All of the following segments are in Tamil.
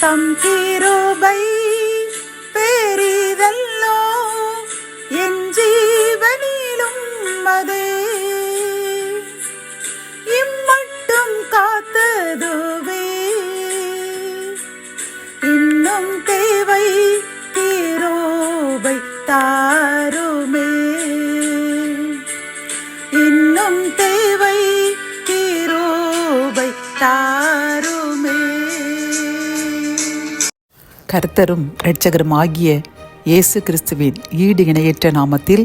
தம் கிருபை பெரிதல்லோ, என் ஜீவனிலும் அதே இம்மட்டும் காத்ததுவே. இன்னும் தேவை கிருபை தாருமே, இன்னும் தேவை கிருபை தாருமே. கர்த்தரும் இரட்சகருமாகிய இயேசு கிறிஸ்துவின் ஈடு இணையற்ற நாமத்தில்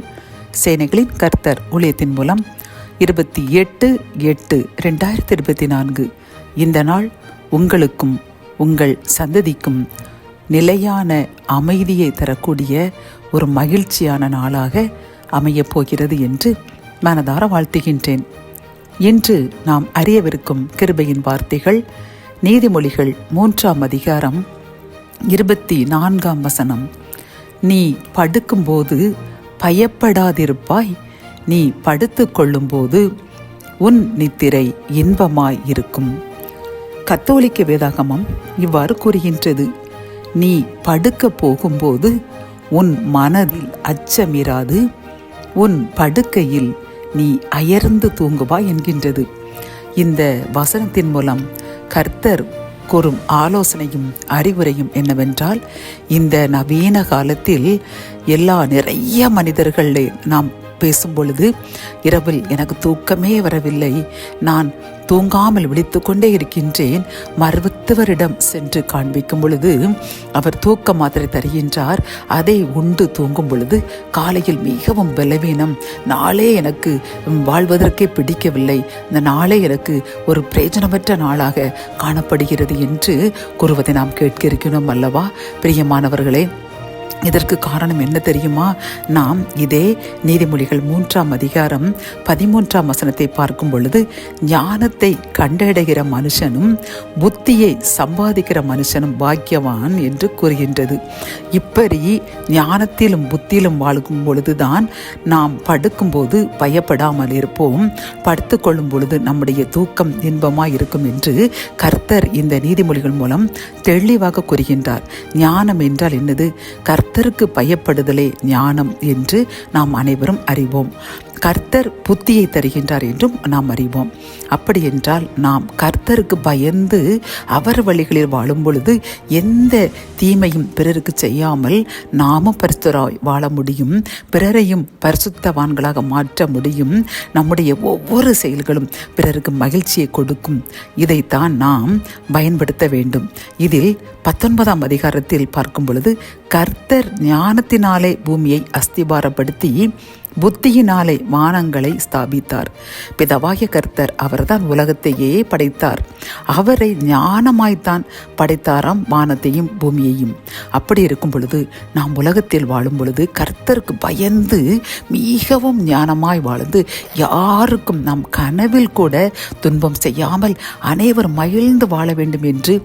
சேனைகளின் கர்த்தர் ஊழியத்தின் மூலம் 28/8/2024 இந்த நாள் உங்களுக்கும் உங்கள் சந்ததிக்கும் நிலையான அமைதியை தரக்கூடிய ஒரு மகிழ்ச்சியான நாளாக அமையப் போகிறது என்று மனதார வாழ்த்துகின்றேன். இன்று நாம் அறியவிருக்கும் கிருபையின் வார்த்தைகள் நீதிமொழிகள் 3ஆம் அதிகாரம் 24ஆம் வசனம். நீ படுக்கும்போது பயப்படாதிருப்பாய், நீ படுத்து கொள்ளும்போது உன் நித்திரை இன்பமாய் இருக்கும். கத்தோலிக்க வேதாகமம் இவ்வாறு கூறுகின்றது, நீ படுக்க போகும்போது உன் மனதில் அச்சமிராது, உன் படுக்கையில் நீ அயர்ந்து தூங்குவாய் என்கின்றது. இந்த வசனத்தின் மூலம் கர்த்தர் கூறும் ஆலோசனையும் அறிவுரையும் என்னவென்றால், இந்த நவீன காலத்தில் நிறைய மனிதர்களே நாம் பேசும் பொழுது, இரவில் எனக்கு தூக்கமே வரவில்லை, நான் தூங்காமல் விழித்து கொண்டே இருக்கின்றேன், மருத்துவரிடம் சென்று காண்பிக்கும் பொழுது அவர் தூக்க மாத்திரை தருகின்றார், அதை உண்டு தூங்கும் பொழுது காலையில் மிகவும் பலவீனம், நாளே எனக்கு வாழ்வதற்கே பிடிக்கவில்லை, இந்த நாளே எனக்கு ஒரு பிரயோஜனமற்ற நாளாக காணப்படுகிறது என்று கூறுவதை நாம் கேட்க இருக்கிறோம் அல்லவா பிரியமானவர்களே. இதற்கு காரணம் என்ன தெரியுமா? நாம் இதே நீதிமொழிகள் 3ஆம் அதிகாரம் 13ஆம் வசனத்தை பார்க்கும் பொழுது, ஞானத்தை கண்டடைகிற மனுஷனும் புத்தியை சம்பாதிக்கிற மனுஷனும் பாக்கியவான் என்று கூறுகின்றது. இப்படி ஞானத்திலும் புத்தியிலும் வாழும் பொழுதுதான் நாம் படுக்கும்போது பயப்படாமல் இருப்போம், படுத்துக்கொள்ளும் பொழுது நம்முடைய தூக்கம் இன்பமாய் இருக்கும் என்று கர்த்தர் இந்த நீதிமொழிகள் மூலம் தெளிவாக கூறுகின்றார். ஞானம் என்றால் என்னது? கர்த்தருக்கு பயப்படுதலே ஞானம் என்று நாம் அனைவரும் அறிவோம். கர்த்தர் புத்தியை தருகின்றார் என்றும் நாம் அறிவோம். அப்படி என்றால் நாம் கர்த்தருக்கு பயந்து அவர் வழிகளில் வாழும் பொழுது எந்த தீமையும் பிறருக்கு செய்யாமல் நாமும் பரிசுத்தராய் வாழ முடியும், பிறரையும் பரிசுத்தவான்களாக மாற்ற முடியும். நம்முடைய ஒவ்வொரு செயல்களும் பிறருக்கு மகிழ்ச்சியை கொடுக்கும். இதைத்தான் நாம் பயன்படுத்த வேண்டும். இதில் 19ஆம் அதிகாரத்தில் பார்க்கும் பொழுது, கர்த்தர் ஞானத்தினாலே பூமியை அஸ்திபாரப்படுத்தி புத்தியினாலே வானங்களை ஸ்தாபித்தார். பிதாவாகிய கர்த்தர் அவர்தான் உலகத்தையே படைத்தார். அவரை ஞானமாய்த்தான் படைத்தாராம் வானத்தையும் பூமியையும். அப்படி இருக்கும் பொழுது நாம் உலகத்தில் வாழும் பொழுது கர்த்தருக்கு பயந்து மிகவும் ஞானமாய் வாழ்ந்து யாருக்கும் நாம் கனவில் கூட துன்பம் செய்யாமல் அனைவரும் மகிழ்ந்து வாழ வேண்டும் என்று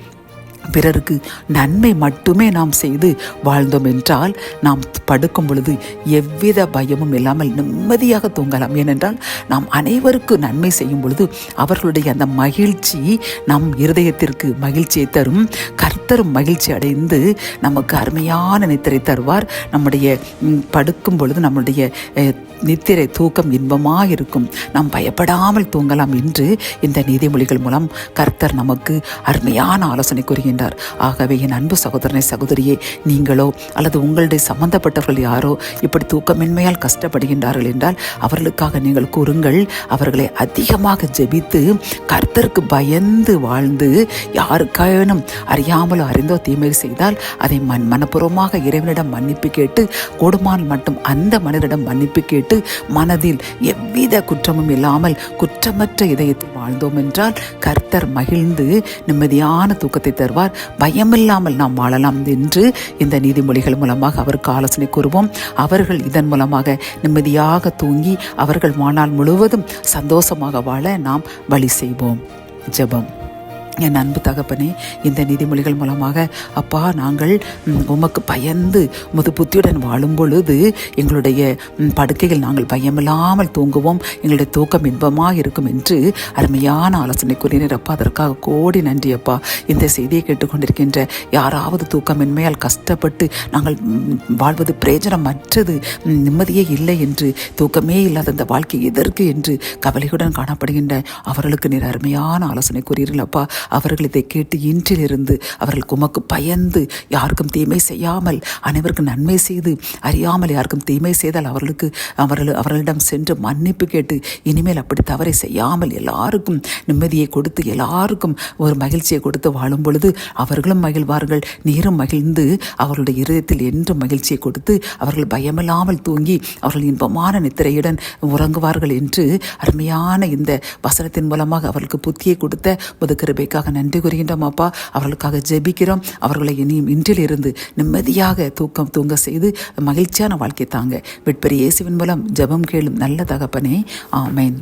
பிறருக்கு நன்மை மட்டுமே நாம் செய்து வாழ்ந்தோம் என்றால் நாம் படுக்கும் பொழுது எவ்வித பயமும் இல்லாமல் நிம்மதியாக தூங்கலாம். ஏனென்றால் நாம் அனைவருக்கு நன்மை செய்யும் பொழுது அவர்களுடைய அந்த மகிழ்ச்சி நம் இருதயத்திற்கு மகிழ்ச்சியை தரும். கர்த்தரும் மகிழ்ச்சி அடைந்து நமக்கு அருமையான நித்திரை தருவார். நம்முடைய படுக்கும் பொழுது நம்முடைய நித்திரை தூக்கம் இன்பமாக இருக்கும், நாம் பயப்படாமல் தூங்கலாம் என்று இந்த நீதிமொழிகள் மூலம் கர்த்தர் நமக்கு அருமையான ஆலோசனை கூறுகின்றார். ஆகவே என் அன்பு சகோதரனை சகோதரியே, நீங்களோ அல்லது உங்களுடைய சம்பந்தப்பட்டவர்கள் யாரோ இப்படி தூக்கமின்மையால் கஷ்டப்படுகின்றார்கள் என்றால் அவர்களுக்காக நீங்கள் கூறுங்கள். அவர்களை அதிகமாக ஜெபித்து கர்த்தருக்கு பயந்து வாழ்ந்து யாருக்காயினும் அறியாமலோ அறிந்தோ தீமை செய்தால் அதை மனப்பூர்வமாக இறைவனிடம் மன்னிப்பு கேட்டு, கூடுமானால் மட்டும் அந்த மனிதனிடம் மன்னிப்பு கேட்டு மனதில் எவ்வித குற்றமும் இல்லாமல் குற்றமற்ற இதயத்தில் வாழ்ந்தோம் என்றால் கர்த்தர் மகிழ்ந்து நிம்மதியான தூக்கத்தை தருவார். பயமில்லாமல் நாம் வாழலாம் என்று இந்த நீதிமொழிகள் மூலமாக அவருக்கு ஆலோசனை கூறுவோம். அவர்கள் இதன் மூலமாக நிம்மதியாக தூங்கி அவர்கள் வாழ்நாள் முழுவதும் சந்தோஷமாக வாழ நாம் வழி செய்வோம். ஜெபம். என் அன்பு தகப்பனே, இந்த நீதிமொழிகள் மூலமாக அப்பா நாங்கள் உமக்கு பயந்து உமது புத்தியுடன் வாழும் பொழுது எங்களுடைய படுக்கைகள் நாங்கள் பயமில்லாமல் தூங்குவோம், எங்களுடைய தூக்கம் இன்பமாக இருக்கும் என்று அருமையான ஆலோசனை கூறினீர் அப்பா. அதற்காக கோடி நன்றி அப்பா. இந்த செய்தியை கேட்டுக்கொண்டிருக்கின்ற யாராவது தூக்கமின்மையால் கஷ்டப்பட்டு நாங்கள் வாழ்வது பிரயோஜனமற்றது, நிம்மதியே இல்லை என்று, தூக்கமே இல்லாத அந்த வாழ்க்கை எதற்கு என்று கவலையுடன் காணப்படுகின்ற அவர்களுக்கு நீர் அருமையான ஆலோசனை கூறீர்கள் அப்பா. அவர்கள் இதை கேட்டு இன்றிலிருந்து அவர்கள் உமக்கு பயந்து யாருக்கும் தீமை செய்யாமல் அனைவருக்கும் நன்மை செய்து, அறியாமல் யாருக்கும் தீமை செய்தால் அவர்களிடம் சென்று மன்னிப்பு கேட்டு இனிமேல் அப்படி தவறை செய்யாமல் எல்லாருக்கும் நிம்மதியை கொடுத்து எல்லாருக்கும் ஒரு மகிழ்ச்சியை கொடுத்து வாழும் பொழுது அவர்களும் மகிழ்வார்கள், நீரும் மகிழ்ந்து அவர்களுடைய இருதயத்தில் என்றும் மகிழ்ச்சியை கொடுத்து அவர்கள் பயமில்லாமல் தூங்கி அவர்கள் இன்பமான நித்திரையுடன் உறங்குவார்கள் என்று அருமையான இந்த வசனத்தின் மூலமாக அவர்களுக்கு புத்தியை கொடுத்த முது கிருபைக்காக நன்றி கூறுகின்றோம் அப்பா. அவர்களுக்காக ஜெபிக்கிறோம். அவர்களை இனியும் இன்றிலிருந்து நிம்மதியாக தூங்க செய்து மகிழ்ச்சியான வாழ்க்கை தாங்க. விட்பெரிய இயேசுவின் மூலம் ஜெபம் கேளும் நல்ல தகப்பனே, ஆமென்.